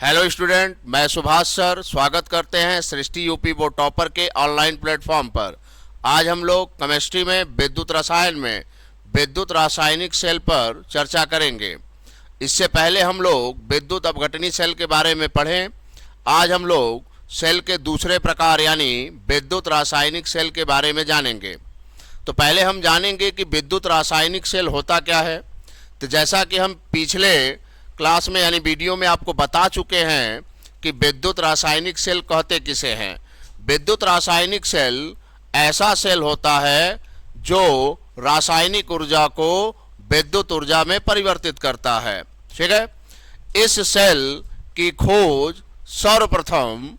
Hello student, मैं Subhash sir स्वागत करते हैं सृष्टि यूपी बोर्ड टॉपर के ऑनलाइन प्लेटफॉर्म पर। आज हम लोग केमिस्ट्री में विद्युत रसायन में विद्युत रासायनिक सेल पर चर्चा करेंगे। इससे पहले हम लोग विद्युत अपघटनी सेल के बारे में पढ़ें। आज हम लोग सेल के दूसरे प्रकार यानी विद्युत रासायनिक सेल के बारे में जानेंगे। तो पहले हम जानेंगे कि विद्युत रासायनिक सेल होता क्या है। तो जैसा कि हम पिछले क्लास में यानी वीडियो में आपको बता चुके हैं कि विद्युत रासायनिक सेल कहते किसे हैं। विद्युत रासायनिक सेल ऐसा सेल होता है जो रासायनिक ऊर्जा को विद्युत ऊर्जा में परिवर्तित करता है। ठीक है, इस सेल की खोज सर्वप्रथम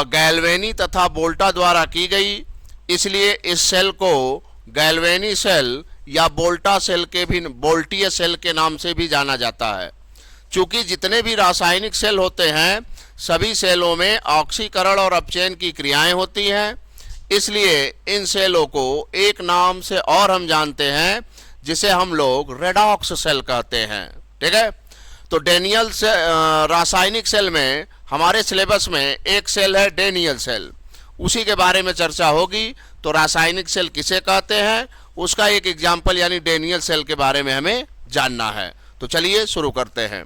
गैल्वेनी तथा वोल्टा द्वारा की गई, इसलिए इस सेल को गैल्वेनी सेल या वोल्टा सेल के भी वोल्टीय सेल के नाम से भी जाना जाता है। चूंकि जितने भी रासायनिक सेल होते हैं सभी सेलों में ऑक्सीकरण और अपचयन की क्रियाएं होती हैं, इसलिए इन सेलों को एक नाम से और हम जानते हैं जिसे हम लोग रेडॉक्स सेल कहते हैं। ठीक है, तो डेनियल से रासायनिक सेल में हमारे सिलेबस में एक सेल है डेनियल सेल, उसी के बारे में चर्चा होगी। तो रासायनिक सेल किसे कहते हैं उसका एक एग्जाम्पल यानी डेनियल सेल के बारे में हमें जानना है। तो चलिए शुरू करते हैं।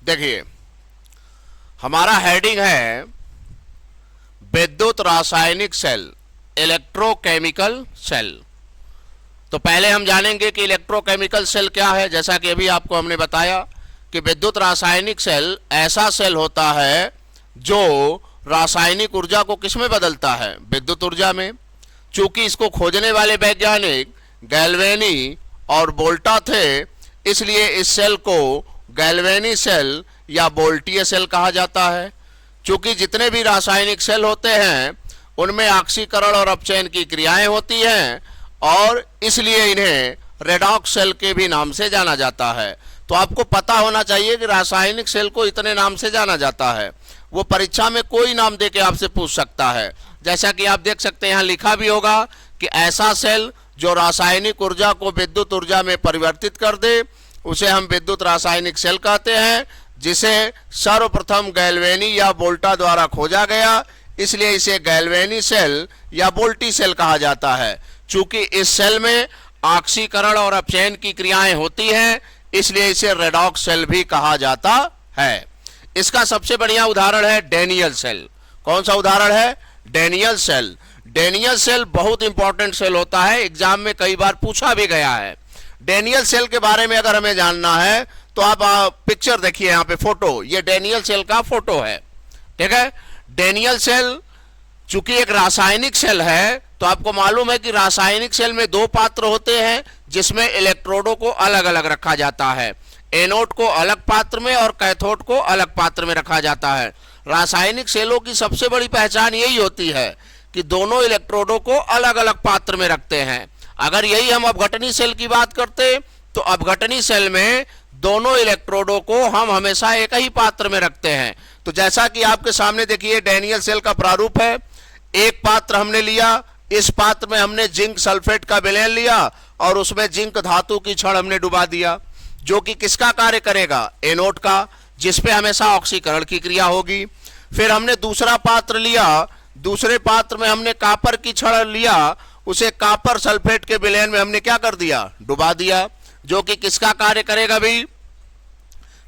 देखिए, हमारा हेडिंग है विद्युत रासायनिक सेल, इलेक्ट्रोकेमिकल सेल। तो पहले हम जानेंगे कि इलेक्ट्रोकेमिकल सेल क्या है। जैसा कि अभी आपको हमने बताया कि विद्युत रासायनिक सेल ऐसा सेल होता है जो रासायनिक ऊर्जा को किसमें बदलता है, विद्युत ऊर्जा में। चूंकि इसको खोजने वाले वैज्ञानिक गैल्वेनी और वोल्टा थे, इसलिए इस सेल को गैल्वेनी सेल या वोल्टीय सेल कहा जाता है। चूंकि जितने भी रासायनिक सेल होते हैं उनमें ऑक्सीकरण और अपचयन की क्रियाएं होती हैं और इसलिए इन्हें रेडॉक्स सेल के भी नाम से जाना जाता है। तो आपको पता होना चाहिए कि रासायनिक सेल को इतने नाम से जाना जाता है। वो परीक्षा में कोई नाम देके आपसे पूछ सकता है। जैसा कि आप देख सकते हैं यहाँ लिखा भी होगा कि ऐसा सेल जो रासायनिक ऊर्जा को विद्युत ऊर्जा में परिवर्तित कर दे उसे हम विद्युत रासायनिक सेल कहते हैं, जिसे सर्वप्रथम गैल्वेनी या वोल्टा द्वारा खोजा गया, इसलिए इसे गैल्वेनी सेल या वोल्टी सेल कहा जाता है। चूंकि इस सेल में ऑक्सीकरण और अपचयन की क्रियाएं होती हैं, इसलिए इसे रेडॉक्स सेल भी कहा जाता है। इसका सबसे बढ़िया उदाहरण है डेनियल सेल। कौन सा उदाहरण है? Daniell cell. डेनियल सेल बहुत इंपॉर्टेंट सेल होता है, एग्जाम में कई बार पूछा भी गया है। डेनियल सेल के बारे में अगर हमें जानना है तो आप पिक्चर देखिए, यहाँ पे फोटो, ये डेनियल सेल का फोटो है। ठीक है, डेनियल सेल चूंकि एक रासायनिक सेल है तो आपको मालूम है कि रासायनिक सेल में दो पात्र होते हैं जिसमें इलेक्ट्रोडों को अलग अलग रखा जाता है। एनोड को अलग पात्र में और कैथोड को अलग पात्र में रखा जाता है। रासायनिक सेलों की सबसे बड़ी पहचान यही होती है कि दोनों इलेक्ट्रोडों को अलग अलग पात्र में रखते हैं। अगर यही हम अपघटनी सेल की बात करते तो अपघटनी सेल में दोनों इलेक्ट्रोडों को हम हमेशा एक ही पात्र में रखते हैं। तो जैसा कि आपके सामने देखिए डेनियल सेल का प्रारूप है। एक पात्र हमने लिया, इस पात्र में हमने जिंक सल्फेट का विलयन लिया और उसमें जिंक धातु की छड़ हमने डुबा दिया, जो कि किसका कार्य करेगा? एनोड का, जिसपे हमेशा ऑक्सीकरण की क्रिया होगी। फिर हमने दूसरा पात्र लिया, दूसरे पात्र में हमने कॉपर की छड़ लिया, उसे कॉपर सल्फेट के विलयन में हमने क्या कर दिया? डुबा दिया, जो कि किसका कार्य करेगा भी?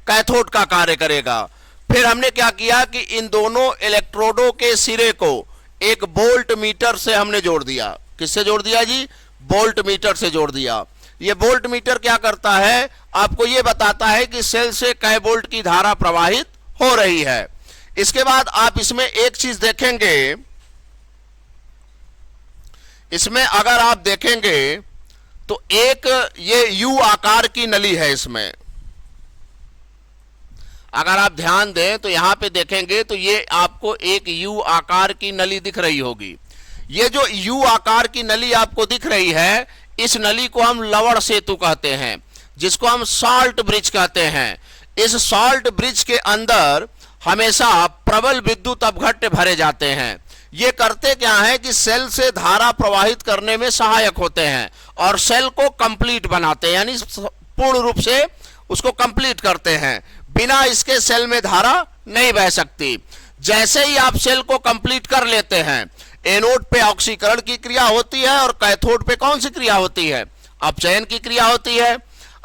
कैथोड का कार्य करेगा। फिर हमने क्या किया कि इन दोनों इलेक्ट्रोडों के सिरे को एक वोल्ट मीटर से हमने जोड़ दिया। किससे जोड़ दिया जी? वोल्ट मीटर से जोड़ दिया। ये वोल्ट मीटर क्या करता है? आपको ये बताता है कि सेल से कै वोल्ट की धारा प्रवाहित हो रही है। इसके बाद आप इसमें एक चीज देखेंगे, इसमें अगर आप देखेंगे तो एक ये यू आकार की नली है। इसमें अगर आप ध्यान दें तो यहां पे देखेंगे तो ये आपको एक यू आकार की नली दिख रही होगी। ये जो यू आकार की नली आपको दिख रही है, इस नली को हम लवण सेतु कहते हैं, जिसको हम सॉल्ट ब्रिज कहते हैं। इस सॉल्ट ब्रिज के अंदर हमेशा प्रबल विद्युत अपघट्य भरे जाते हैं। ये करते क्या है कि सेल से धारा प्रवाहित करने में सहायक होते हैं और सेल को कंप्लीट बनाते हैं, यानी पूर्ण रूप से उसको कंप्लीट करते हैं। बिना इसके सेल में धारा नहीं बह सकती। जैसे ही आप सेल को कंप्लीट कर लेते हैं, एनोड पे ऑक्सीकरण की क्रिया होती है और कैथोड पे कौन सी क्रिया होती है? अपचयन की क्रिया होती है।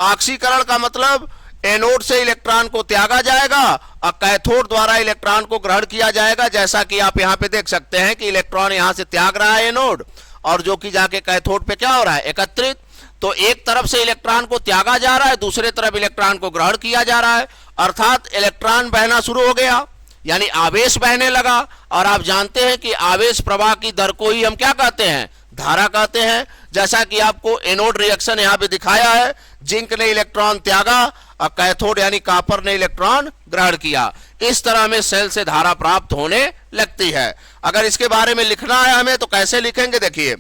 ऑक्सीकरण का मतलब एनोड से इलेक्ट्रॉन को त्यागा जाएगा और कैथोड द्वारा इलेक्ट्रॉन को ग्रहण किया जाएगा। जैसा कि आप यहां पे देख सकते हैं कि इलेक्ट्रॉन यहां से त्याग रहा है एनोड, और जो कि जाके कैथोड पे क्या हो रहा है? एकत्रित। तो एक तरफ से इलेक्ट्रॉन को त्यागा जा रहा है, दूसरे तरफ इलेक्ट्रॉन को ग्रहण किया जा रहा है, अर्थात इलेक्ट्रॉन बहना शुरू हो गया, यानी आवेश बहने लगा। और आप जानते हैं कि आवेश प्रवाह की दर को ही हम क्या कहते हैं? धारा कहते हैं। जैसा कि आपको एनोड रिएक्शन यहां पे दिखाया है, जिंक ने इलेक्ट्रॉन त्यागा और कैथोड यानी कॉपर ने इलेक्ट्रॉन ग्रहण किया। इस तरह में सेल से धारा प्राप्त होने लगती है। अगर इसके बारे में लिखना है हमें तो कैसे लिखेंगे? देखिए,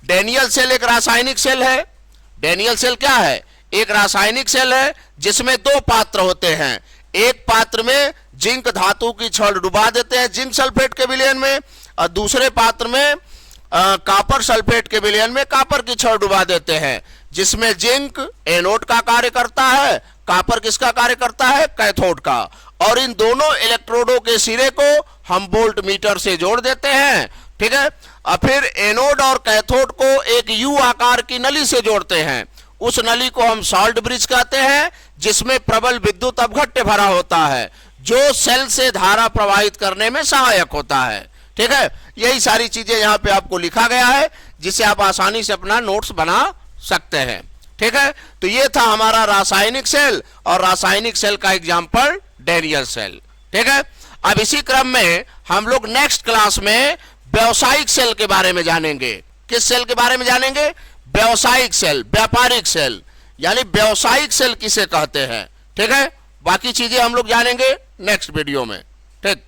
डेनियल सेल एक रासायनिक सेल है। डेनियल सेल क्या है? एक रासायनिक सेल है जिसमें दो पात्र होते हैं। एक पात्र में जिंक धातु की छड़ डुबा देते हैं जिंक सल्फेट के विलयन में, और दूसरे पात्र में कॉपर सल्फेट के विलयन में कॉपर की छड़ डुबा देते हैं, जिसमें जिंक एनोड का कार्य करता है, कॉपर किसका कार्य करता है? कैथोड का। और इन दोनों इलेक्ट्रोडों के सिरे को हम वोल्ट मीटर से जोड़ देते हैं, ठीक है। और फिर एनोड और कैथोड को एक यू आकार की नली से जोड़ते हैं। उस नली को हम सॉल्ट ब्रिज कहते हैं, जिसमें प्रबल विद्युत अपघट्य भरा होता है, जो सेल से धारा प्रवाहित करने में सहायक होता है, ठीक है। यही सारी चीजें यहां पे आपको लिखा गया है, जिसे आप आसानी से अपना नोट्स बना सकते हैं, ठीक है। तो ये था हमारा रासायनिक सेल, और रासायनिक सेल का एग्जांपल डेनियल सेल, ठीक है। अब इसी क्रम में हम लोग नेक्स्ट क्लास में व्यावसायिक सेल के बारे में जानेंगे। किस सेल के बारे में जानेंगे? व्यावसायिक सेल, व्यापारिक सेल, यानी व्यावसायिक सेल किसे कहते हैं, ठीक है। बाकी चीजें हम लोग जानेंगे नेक्स्ट वीडियो में, ठीक।